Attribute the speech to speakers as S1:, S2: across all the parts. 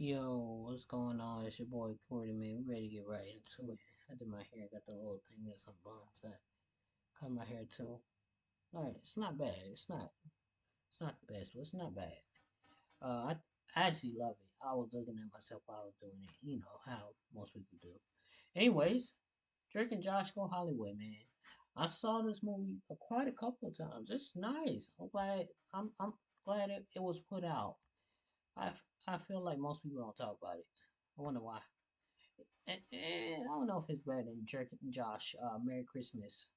S1: Yo, what's going on? It's your boy Cordy, man. We ready to get right into it. I did my hair, got the little thing that's some bumps that cut my hair too. Alright, it's not bad. It's not the best, but it's not bad. I actually love it. I was looking at myself while I was doing it. You know how most people do. Anyways, Drake and Josh Go Hollywood, man. I saw this movie quite a couple of times. It's nice. I'm glad it was put out. I feel like most people don't talk about it. I wonder why. I don't know if it's better than Drake and Josh. Merry Christmas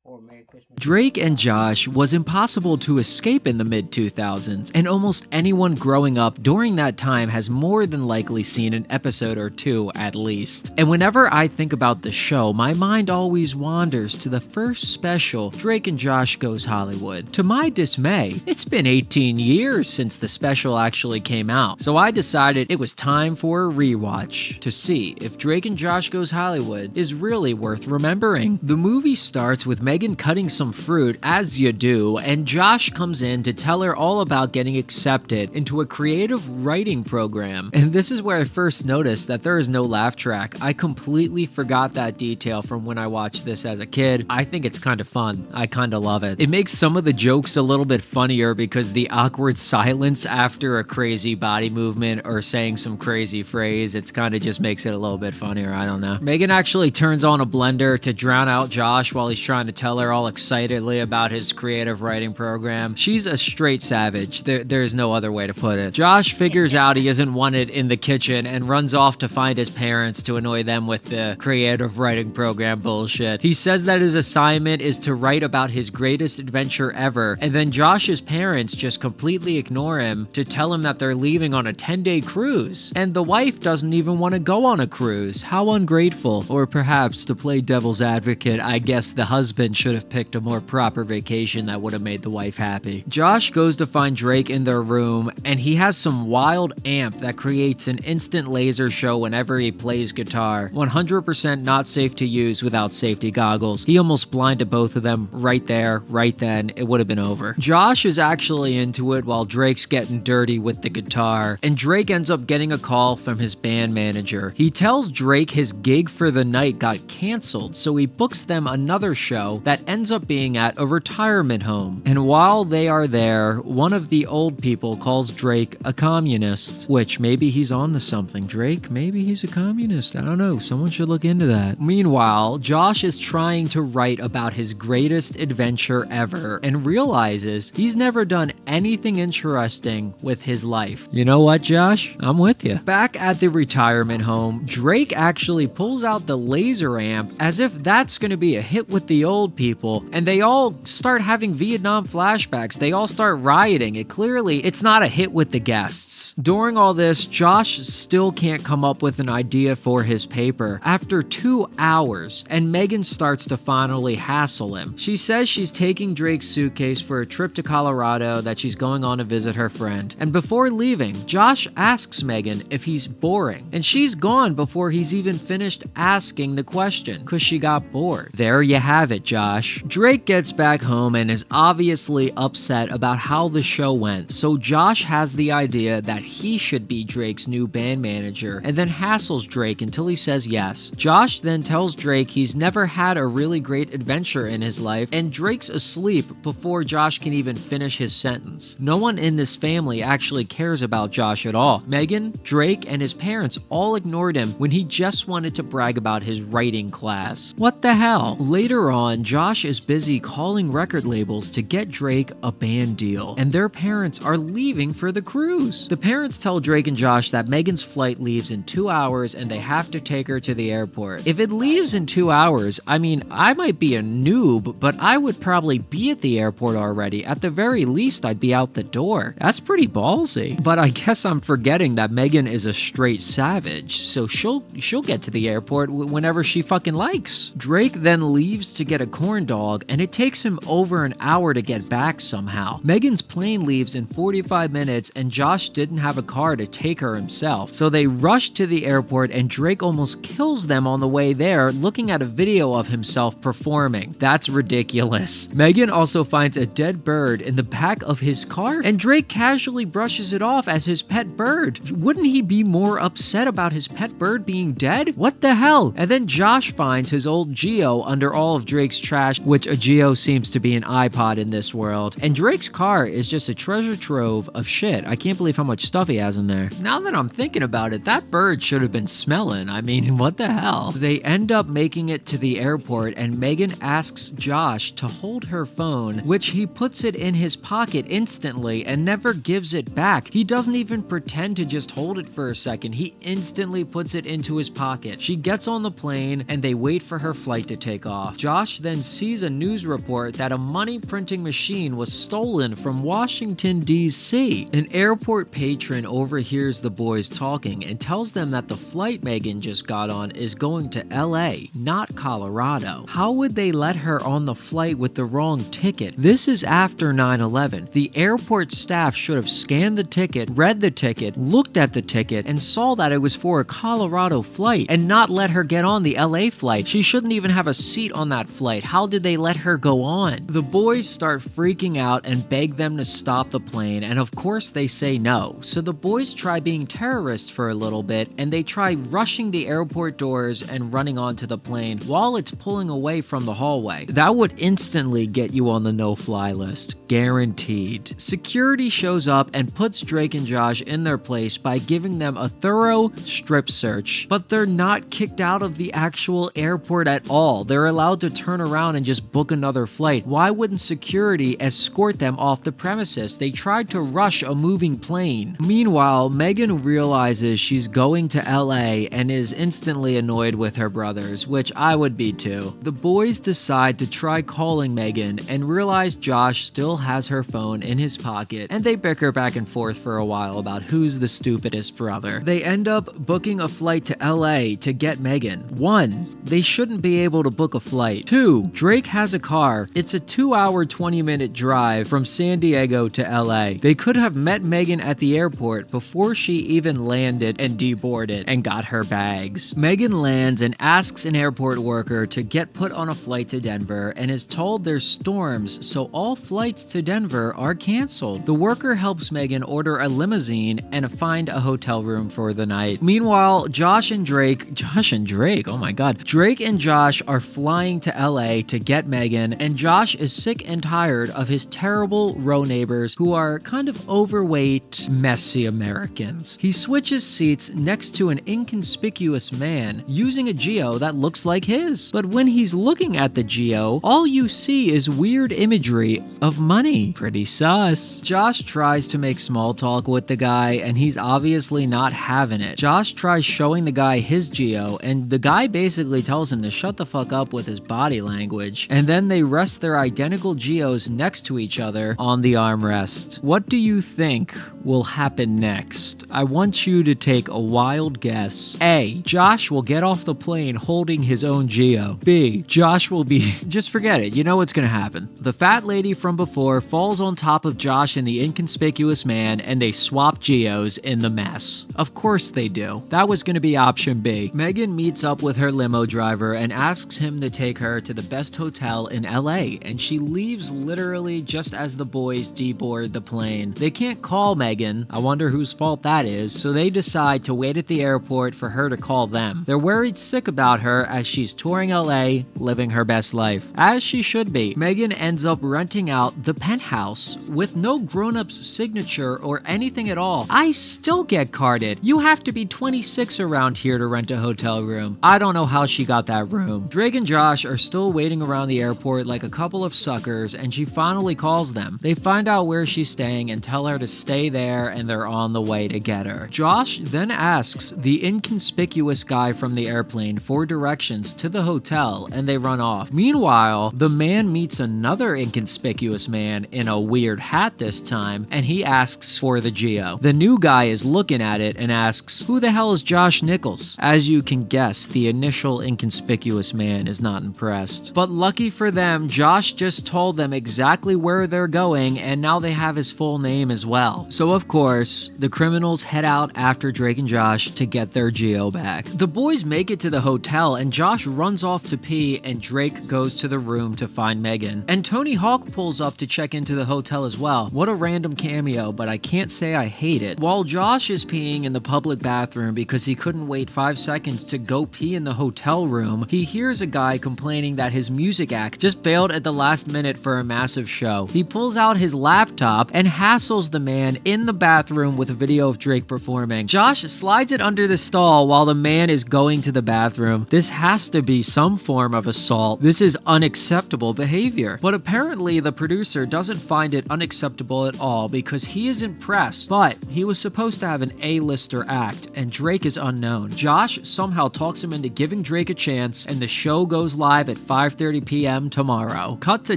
S1: or Merry Christmas
S2: Drake and
S1: Josh.
S2: Josh was impossible to escape in the mid 2000s, and almost anyone growing up during that time has more than likely seen an episode or two at least. And whenever I think about the show, my mind always wanders to the first special, Drake and Josh Goes Hollywood. To my dismay, it's been 18 years since the special actually came out, so I decided it was time for a rewatch to see if Drake and Josh Goes Hollywood is really worth remembering. The movie starts with Megan cutting some fruit, as you do, and Josh comes in to tell her all about getting accepted into a creative writing program. And this is where I first noticed that there is no laugh track. I completely forgot that detail from when I watched this as a kid. I think it's kind of fun. I kind of love it. It makes some of the jokes a little bit funnier because the awkward silence after a crazy body movement or saying some crazy phrase, it's kind of just makes it a little bit funnier. I don't know. Megan actually turns on a blender to drown out Josh while he's trying to tell her all excitedly about his creative writing program. She's a straight savage. There's no other way to put it. Josh figures out he isn't wanted in the kitchen and runs off to find his parents to annoy them with the creative writing program bullshit. He says that his assignment is to write about his greatest adventure ever, and then Josh's parents just completely ignore him to tell him that they're leaving on a 10-day cruise. And the wife doesn't even want to go on a cruise. How ungrateful. Or perhaps, to play devil's advocate, I guess the husband should have picked a more proper vacation that would have made the wife happy. Josh goes to find Drake in their room, and he has some wild amp that creates an instant laser show whenever he plays guitar. 100% not safe to use without safety goggles. He almost blinded both of them right there, right then. It would have been over. Josh is actually into it while Drake's getting dirty with the guitar, and Drake ends up getting a call from his band manager. He tells Drake his gig for the night got canceled, so he books them another show that ends up being at a retirement home. And while they are there, one of the old people calls Drake a communist, which maybe he's on to something. Drake, maybe he's a communist. I don't know. Someone should look into that. Meanwhile, Josh is trying to write about his greatest adventure ever and realizes he's never done anything interesting with his life. You know what, Josh? I'm with you. Back at the retirement home, Drake actually pulls out the laser amp as if that's going to be a hit with the old people, and they all start having Vietnam flashbacks. They all start rioting. It's not a hit with the guests. During all this, Josh still can't come up with an idea for his paper. After 2 hours, and Megan starts to finally hassle him. She says she's taking Drake's suitcase for a trip to Colorado, that she's going on to visit her friend. And before leaving, Josh asks Megan if he's boring, and she's gone before he's even finished asking the question, because she got bored. There you have it, Josh. Drake gets back home and is obviously upset about how the show went, so Josh has the idea that he should be Drake's new band manager, and then hassles Drake until he says yes. Josh then tells Drake he's never had a really great adventure in his life, and Drake's asleep before Josh can even finish his sentence. No one in this family actually cares about Josh at all. Megan, Drake, and his parents all ignored him when he just wanted to brag about his writing class. What the hell? Later on, Josh is busy calling record labels to get Drake a band deal, and their parents are leaving for the cruise. The parents tell Drake and Josh that Megan's flight leaves in 2 hours and they have to take her to the airport. If it leaves in 2 hours, I mean, I might be a noob, but I would probably be at the airport already. At the very least, I'd be out the door. That's pretty ballsy. But I guess I'm forgetting that Megan is a straight savage, so she'll get to the airport whenever she fucking likes. Drake then leaves to get a corn dog, and it takes him over an hour to get back somehow. Megan's plane leaves in 45 minutes, and Josh didn't have a car to take her himself, so they rush to the airport, and Drake almost kills them on the way there looking at a video of himself performing. That's ridiculous. Megan also finds a dead bird in the back of his car, and Drake casually brushes it off as his pet bird. Wouldn't he be more upset about his pet bird being dead? What the hell? And then Josh finds his old Geo under all of Drake's trash, which a Geo seems to be an iPod in this world. And Drake's car is just a treasure trove of shit. I can't believe how much stuff he has in there. Now that I'm thinking about it, that bird should have been smelling. I mean, what the hell? They end up making it to the airport, and Megan asks Josh to hold her phone, which he puts it in his pocket instantly and never gives it back. He doesn't even pretend to just hold it for a second. He instantly puts it into his pocket. She gets on the plane, and they wait for her flight to take off. Josh then sees a news report that a money printing machine was stolen from Washington, D.C. An airport patron overhears the boys talking and tells them that the flight Megan just got on is going to LA, not Colorado. How would they let her on the flight with the wrong ticket? This is after 9/11. The airport staff should have scanned the ticket, read the ticket, looked at the ticket, and saw that it was for a Colorado flight and not let her get on the LA flight. She shouldn't even have a seat on that flight. How did they let her go on? The boys start freaking out and beg them to stop the plane, and of course they say no. So the boys try being terrorists for a little bit, and they try rushing the airport doors and running onto the plane while it's pulling away from the hallway. That would instantly get you on the no-fly list. Guaranteed. Security shows up and puts Drake and Josh in their place by giving them a thorough strip search, but they're not kicked out of the actual airport at all. They're allowed to turn around and just book another flight. Why wouldn't security escort them off the premises? They tried to rush a moving plane. Meanwhile, Megan realizes she's going to LA and is instantly annoyed with her brothers, which I would be too. The boys decide to try calling Megan and realize Josh still has her phone in his pocket, and they bicker back and forth for a while about who's the stupidest brother. They end up booking a flight to LA to get Megan. 1. They shouldn't be able to book a flight. 2. Drake has a car. It's a 2-hour, 20-minute drive from San Diego to LA. They could have met Megan at the airport before she even landed and deboarded and got her bags. Megan lands and asks an airport worker to get put on a flight to Denver and is told there's storms, so all flights to Denver are canceled. The worker helps Megan order a limousine and find a hotel room for the night. Meanwhile, Drake, oh my god. Drake and Josh are flying to LA to get Megan, and Josh is sick and tired of his terrible row neighbors who are kind of overweight, messy Americans. He switches seats next to an inconspicuous man using a Geo that looks like his. But when he's looking at the Geo, all you see is weird imagery of money. Pretty sus. Josh tries to make small talk with the guy, and he's obviously not having it. Josh tries showing the guy his Geo, and the guy basically tells him to shut the fuck up with his body language. And then they rest their identical Geos next to each other on the armrest. What do you think will happen next? I want you to take a wild guess. A. Josh will get off the plane holding his own Geo. B. Josh will be... just forget it. You know what's gonna happen. The fat lady from before falls on top of Josh and the inconspicuous man, and they swap Geos in the mess. Of course they do. That was gonna be option B. Megan meets up with her limo driver and asks him to take her to the best hotel in LA, and she leaves literally just as the boys deboard the plane. They can't call Megan. I wonder whose fault that is, so they decide to wait at the airport for her to call them. They're worried sick about her as she's touring LA, living her best life. As she should be. Megan ends up renting out the penthouse with no grown-up's signature or anything at all. I still get carded. You have to be 26 around here to rent a hotel room. I don't know how she got that room. Drake and Josh are still waiting around the airport like a couple of suckers, and she finally calls them. They find out where she's staying and tell her to stay there, and they're on the way to get her. Josh then asks the inconspicuous guy from the airplane for directions to the hotel, and they run off. Meanwhile, the man meets another inconspicuous man in a weird hat this time, and he asks for the Geo. The new guy is looking at it and asks, "Who the hell is Josh Nichols?" As you can guess, the initial inconspicuous man is not impressed. lost. But lucky for them, Josh just told them exactly where they're going, and now they have his full name as well. So of course, the criminals head out after Drake and Josh to get their Geo back. The boys make it to the hotel, and Josh runs off to pee, and Drake goes to the room to find Megan. And Tony Hawk pulls up to check into the hotel as well. What a random cameo, but I can't say I hate it. While Josh is peeing in the public bathroom because he couldn't wait 5 seconds to go pee in the hotel room, he hears a guy complaining that his music act just failed at the last minute for a massive show. He pulls out his laptop and hassles the man in the bathroom with a video of Drake performing. Josh slides it under the stall while the man is going to the bathroom. This has to be some form of assault. This is unacceptable behavior. But apparently the producer doesn't find it unacceptable at all because he is impressed, but he was supposed to have an A-lister act and Drake is unknown. Josh somehow talks him into giving Drake a chance, and the show goes live at 5:30 p.m. tomorrow. Cut to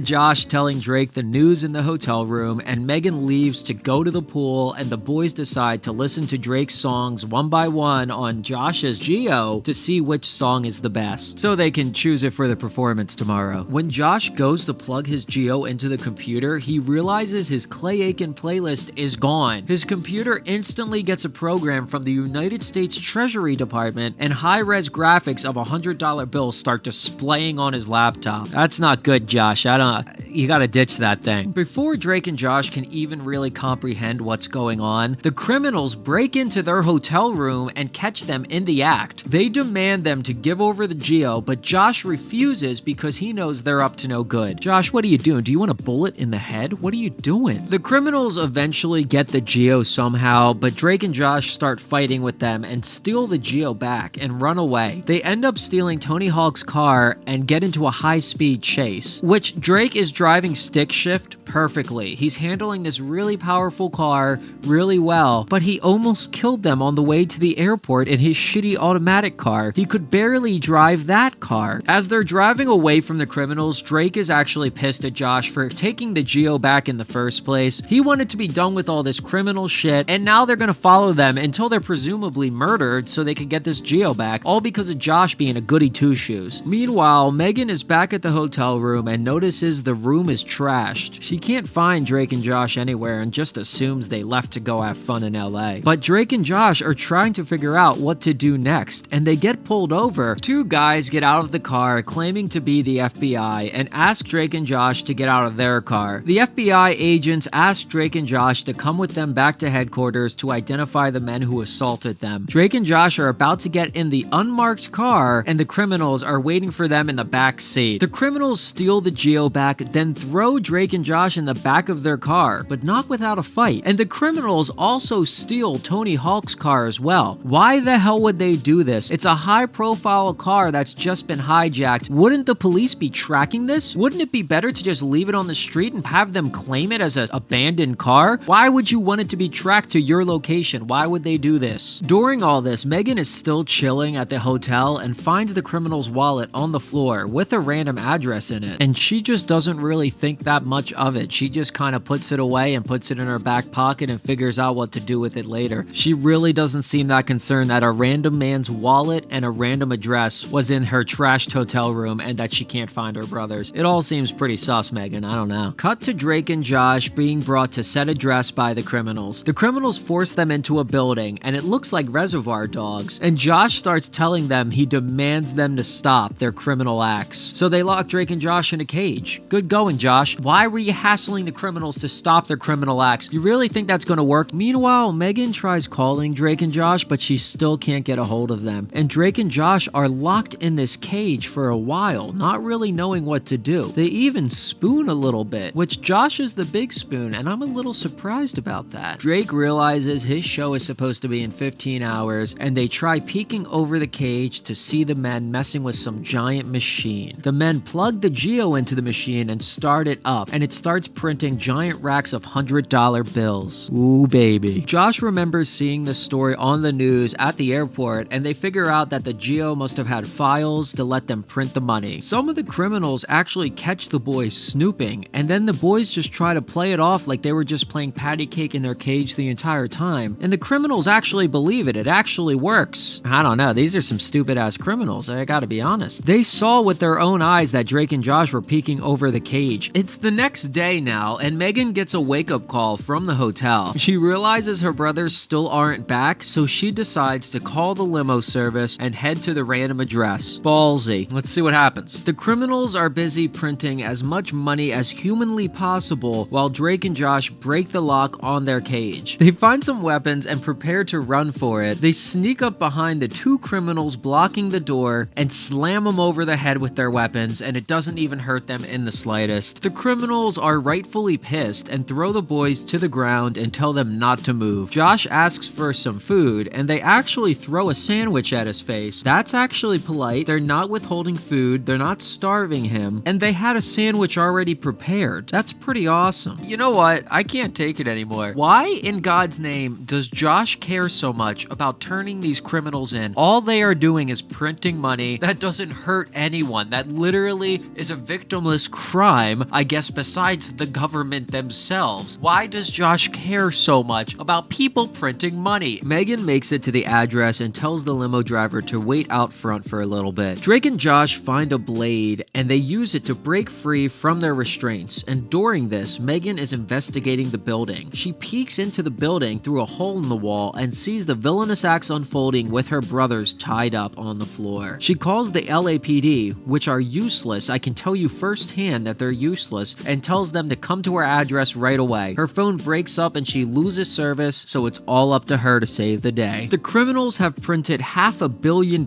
S2: Josh telling Drake the news in the hotel room, and Megan leaves to go to the pool, and the boys decide to listen to Drake's songs one by one on Josh's Geo to see which song is the best, so they can choose it for the performance tomorrow. When Josh goes to plug his Geo into the computer, he realizes his Clay Aiken playlist is gone. His computer instantly gets a program from the United States Treasury Department, and high-res graphics of $100 bills start displaying on his laptop. That's not good, Josh. You gotta ditch that thing. Before Drake and Josh can even really comprehend what's going on, the criminals break into their hotel room and catch them in the act. They demand them to give over the Geo, but Josh refuses because he knows they're up to no good. Josh, what are you doing? Do you want a bullet in the head? What are you doing? The criminals eventually get the Geo somehow, but Drake and Josh start fighting with them and steal the Geo back and run away. They end up stealing Tony Hawk's car and get into a high-speed chase, which Drake is driving stick shift perfectly. He's handling this really powerful car really well, but he almost killed them on the way to the airport in his shitty automatic car. He could barely drive that car. As they're driving away from the criminals, Drake is actually pissed at Josh for taking the Geo back in the first place. He wanted to be done with all this criminal shit, and now they're gonna follow them until they're presumably murdered so they can get this Geo back, all because of Josh being a goody two-shoes. Meanwhile, Megan is back at the hotel room and notices the room is trashed. She can't find Drake and Josh anywhere and just assumes they left to go have fun in LA. But Drake and Josh are trying to figure out what to do next, and they get pulled over. Two guys get out of the car claiming to be the FBI and ask Drake and Josh to get out of their car. The FBI agents ask Drake and Josh to come with them back to headquarters to identify the men who assaulted them. Drake and Josh are about to get in the unmarked car, and the criminals are waiting for them in the back seat. The criminals steal the Geo back, then throw Drake and Josh in the back of their car, but not without a fight. And the criminals also steal Tony Hawk's car as well. Why the hell would they do this? It's a high-profile car that's just been hijacked. Wouldn't the police be tracking this? Wouldn't it be better to just leave it on the street and have them claim it as an abandoned car? Why would you want it to be tracked to your location? Why would they do this? During all this, Megan is still chilling at the hotel and finds the criminal's wallet on the floor with a random address in it. And she just doesn't really think that much of it. She just kind of puts it away and puts it in her back pocket and figures out what to do with it later. She really doesn't seem that concerned that a random man's wallet and a random address was in her trashed hotel room and that she can't find her brothers. It all seems pretty sus, Megan. I don't know. Cut to Drake and Josh being brought to set address by the criminals. The criminals force them into a building, and it looks like Reservoir Dogs, and Josh starts telling them he demands them to stop their criminal acts. So they lock Drake and Josh in a cage. Good going, Josh. Why were you hassling the criminals to stop their criminal acts? You really think that's gonna work? Meanwhile, Megan tries calling Drake and Josh, but she still can't get a hold of them. And Drake and Josh are locked in this cage for a while, not really knowing what to do. They even spoon a little bit, which Josh is the big spoon, and I'm a little surprised about that. Drake realizes his show is supposed to be in 15 hours, and they try peeking over the cage to see the men messing with some giant machine. The men plug the Geo into the machine and start it up, and it starts printing giant racks of $100 bills. Ooh, baby. Josh remembers seeing this story on the news at the airport, and they figure out that the Geo must have had files to let them print the money. Some of the criminals actually catch the boys snooping, and then the boys just try to play it off like they were just playing patty cake in their cage the entire time, and the criminals actually believe it. It actually works. I don't know, these are some stupid ass criminals, I gotta be honest. They saw with their her own eyes that Drake and Josh were peeking over the cage. It's the next day now, and Megan gets a wake-up call from the hotel. She realizes her brothers still aren't back, so she decides to call the limo service and head to the random address. Ballsy. Let's see what happens. The criminals are busy printing as much money as humanly possible while Drake and Josh break the lock on their cage. They find some weapons and prepare to run for it. They sneak up behind the two criminals blocking the door and slam them over the head with their weapons, and it doesn't even hurt them in the slightest. The criminals are rightfully pissed and throw the boys to the ground and tell them not to move. Josh asks for some food, and they actually throw a sandwich at his face. That's actually polite. They're not withholding food, they're not starving him, and they had a sandwich already prepared. That's pretty awesome. You know what? I can't take it anymore. Why in God's name does Josh care so much about turning these criminals in? All they are doing is printing money that doesn't hurt anyone. That literally is a victimless crime, I guess, besides the government themselves. Why does Josh care so much about people printing money? Megan makes it to the address and tells the limo driver to wait out front for a little bit. Drake and Josh find a blade and they use it to break free from their restraints, and during this, Megan is investigating the building. She peeks into the building through a hole in the wall and sees the villainous acts unfolding with her brothers tied up on the floor. She calls the LAPD, which are useless. I can tell you firsthand that they're useless, and tells them to come to her address right away. Her phone breaks up and she loses service, so it's all up to her to save the day. The criminals have printed $500 million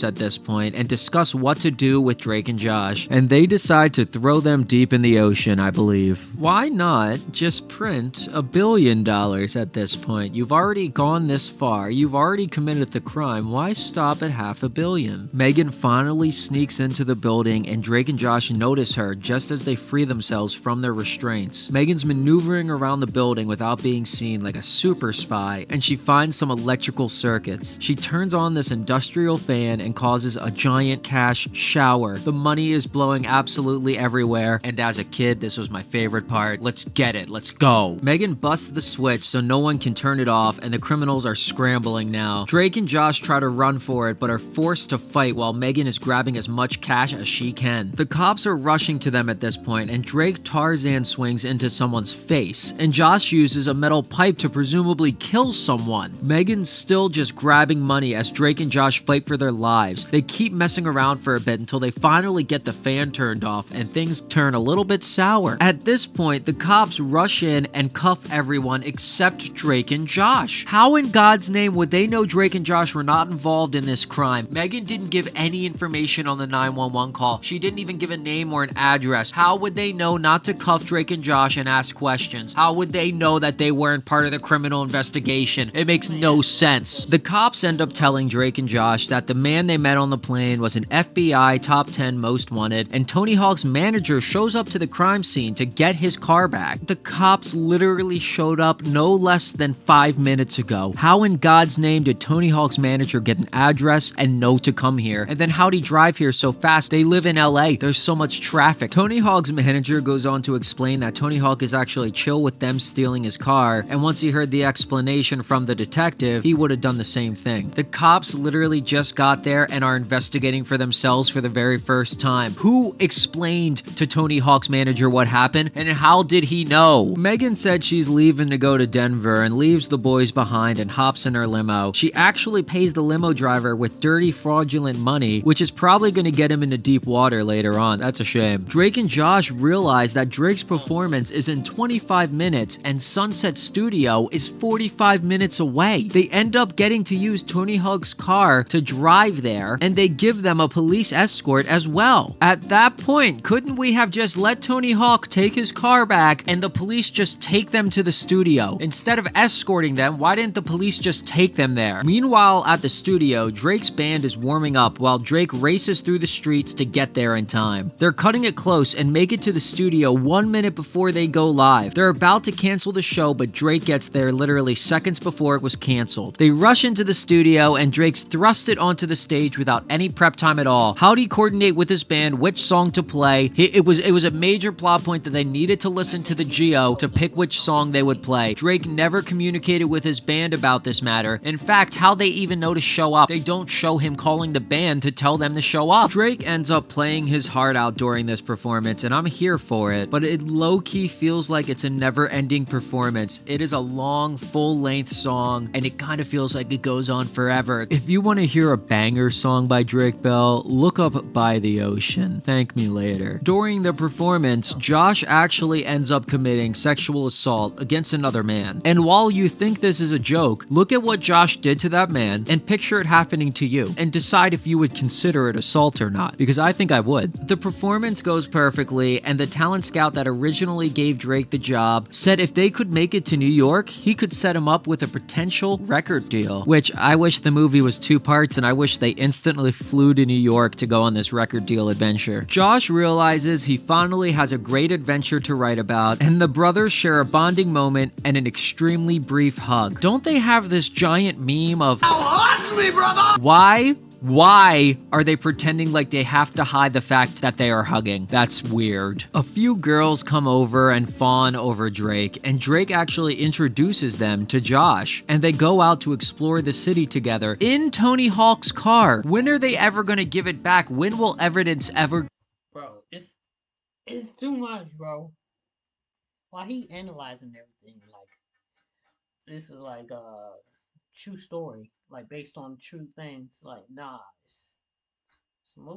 S2: at this point and discuss what to do with Drake and Josh, and they decide to throw them deep in the ocean, I believe. Why not just print $1 billion at this point? You've already gone this far. You've already committed the crime. Why stop at $500 million? Megan finally sneaks into the building and Drake and Josh notice her just as they free themselves from their restraints. Megan's maneuvering around the building without being seen like a super spy, and she finds some electrical circuits. She turns on this industrial fan and causes a giant cash shower. The money is blowing absolutely everywhere, and as a kid, this was my favorite part. Let's get it. Let's go. Megan busts the switch so no one can turn it off, and the criminals are scrambling now. Drake and Josh try to run for it, but are forced to fight while Megan is grabbing as much cash as she can. The cops are rushing to them at this point, and Drake Tarzan swings into someone's face, and Josh uses a metal pipe to presumably kill someone. Megan's still just grabbing money as Drake and Josh fight for their lives. They keep messing around for a bit until they finally get the fan turned off, and things turn a little bit sour. At this point, the cops rush in and cuff everyone except Drake and Josh. How in God's name would they know Drake and Josh were not involved in this crime? Megan didn't give any information on the 911 call. She didn't even give a name or an address. How would they know not to cuff Drake and Josh and ask questions? How would they know that they weren't part of the criminal investigation? It makes no sense. The cops end up telling Drake and Josh that the man they met on the plane was an FBI top 10 most wanted, and Tony Hawk's manager shows up to the crime scene to get his car back. The cops literally showed up no less than 5 minutes ago. How in God's name did Tony Hawk's manager get an address and know to come here? And then how'd he drive here so fast? They live in LA. There's so much traffic. Tony Hawk's manager goes on to explain that Tony Hawk is actually chill with them stealing his car, and once he heard the explanation from the detective, he would have done the same thing. The cops literally just got there and are investigating for themselves for the very first time. Who explained to Tony Hawk's manager what happened, and how did he know? Megan said she's leaving to go to Denver and leaves the boys behind and hops in her limo. She actually pays the limo driver with dirty, fraudulent money, which is probably going to get him into deep water later on. That's a shame. Drake and Josh realize that Drake's performance is in 25 minutes and Sunset Studio is 45 minutes away. They end up getting to use Tony Hawk's car to drive there, and they give them a police escort as well. At that point, couldn't we have just let Tony Hawk take his car back and the police just take them to the studio? Instead of escorting them, why didn't the police just take them there? Meanwhile, at the studio, Drake's band is warming up while Drake races through the streets to get there in time. They're cutting it close and make it to the studio 1 minute before they go live. They're about to cancel the show, but Drake gets there literally seconds before it was canceled. They rush into the studio and Drake's thrusted onto the stage without any prep time at all. How'd he coordinate with his band which song to play? It was a major plot point that they needed to listen to the Geo to pick which song they would play. Drake never communicated with his band about this matter. In fact, how they even know to show up? They don't show him calling the band to tell them to show up. Drake ends up playing his heart out during this performance, and I'm here for it, but it low-key feels like it's a never-ending performance. It is a long, full-length song, and it kind of feels like it goes on forever. If you want to hear a banger song by Drake Bell, look up By the Ocean. Thank me later. During the performance, Josh actually ends up committing sexual assault against another man. And while you think this is a joke, look at what Josh did to that man and picture it happening to you, and decide if you would consider it assault or not, because I think I would. The performance goes perfectly, and the talent scout that originally gave Drake the job said if they could make it to New York, he could set him up with a potential record deal, which I wish the movie was 2 parts, and I wish they instantly flew to New York to go on this record deal adventure. Josh realizes he finally has a great adventure to write about, and the brothers share a bonding moment and an extremely brief hug. Don't they have this giant meme of, "Now hug me, brother!" Why are they pretending like they have to hide the fact that they are hugging? That's weird. A few girls come over and fawn over Drake, and Drake actually introduces them to Josh, and they go out to explore the city together in Tony Hawk's car. When are they ever gonna give it back? When will evidence ever...
S1: Bro, it's too much, bro. Why he analyzing everything like this is like a true story, like based on true things. Like, nah, it's a movie.